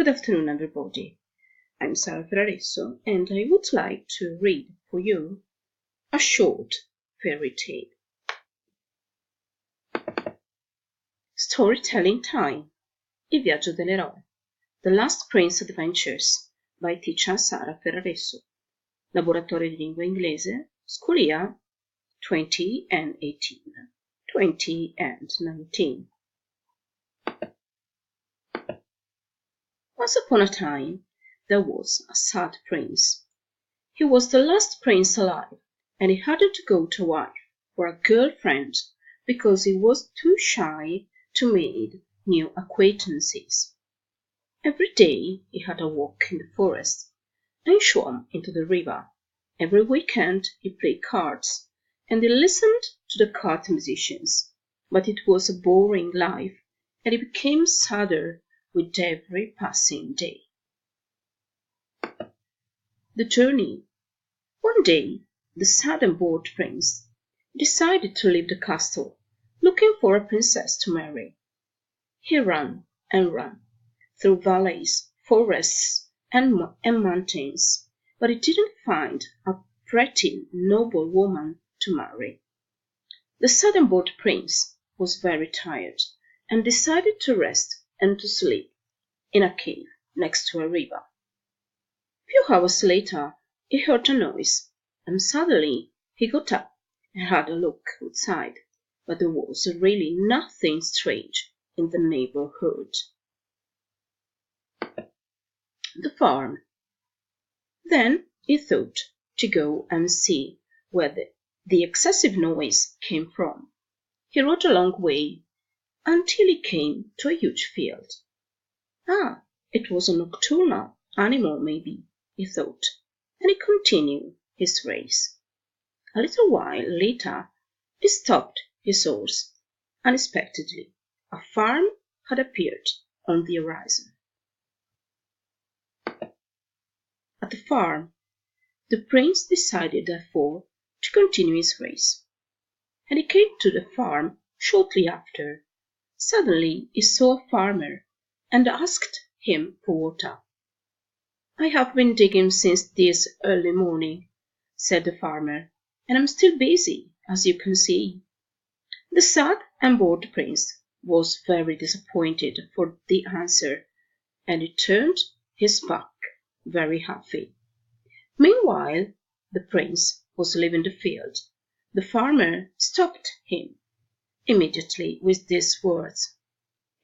Good afternoon, everybody. I'm Sara Ferraresso, and I would like to read for you a short fairy tale. Storytelling Time. Il viaggio dell'eroe. The Last Prince Adventures by teacher Sara Ferraresso. Laboratorio di lingua inglese, School Year 20 and 18, 20 and 19. Once upon a time, there was a sad prince. He was the last prince alive, and he hadn't got a wife or a girlfriend because he was too shy to make new acquaintances. Every day he had a walk in the forest and swam into the river. Every weekend he played cards and he listened to the card musicians. But it was a boring life, and it became sadder with every passing day. The journey. One day, the sad and bored prince decided to leave the castle, looking for a princess to marry. He ran and ran through valleys, forests, and mountains, but he didn't find a pretty, noble woman to marry. The sad and bored prince was very tired and decided to rest and to sleep in a cave next to a river. A few hours later, he heard a noise, and suddenly he got up and had a look outside, but there was really nothing strange in the neighborhood. The farm. Then he thought to go and see where the excessive noise came from. He rode a long way until he came to a huge field. Ah, it was a nocturnal animal maybe, he thought, and he continued his race. A little while later, he stopped his horse. Unexpectedly, a farm had appeared on the horizon. At the farm, the prince decided therefore to continue his race, and he came to the farm shortly after. Suddenly he saw a farmer and asked him for water. "I have been digging since this early morning," said the farmer, "and I'm still busy, as you can see." The sad and bored prince was very disappointed for the answer, and he turned his back very happy. Meanwhile, the prince was leaving the field. The farmer stopped him immediately with these words: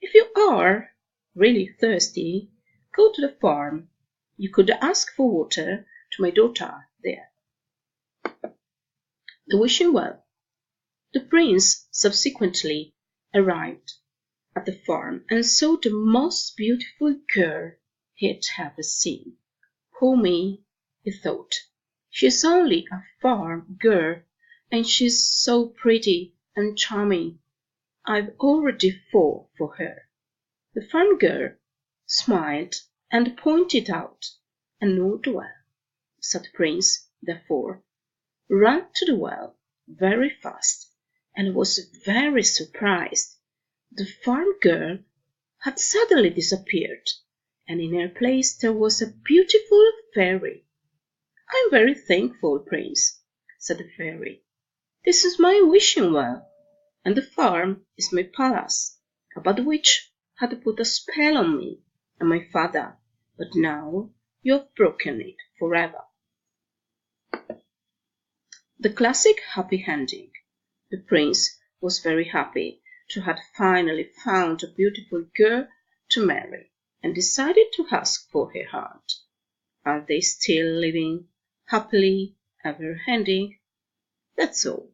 "If you are really thirsty, go to the farm. You could ask for water to my daughter there." They wished him well. The prince subsequently arrived at the farm and saw the most beautiful girl he had ever seen. "Poor me," he thought, "she's only a farm girl, and she's so pretty and charming. I've already fallen for her." The farm girl smiled and pointed out an old well. So the prince, therefore, ran to the well very fast and was very surprised. The farm girl had suddenly disappeared, and in her place there was a beautiful fairy. "I'm very thankful, prince," said the fairy. "This is my wishing well, and the farm is my palace. A bad witch had put a spell on me and my father, but now you have broken it forever." The classic happy ending. The prince was very happy to have finally found a beautiful girl to marry, and decided to ask for her hand. Are they still living happily ever ending? That's all.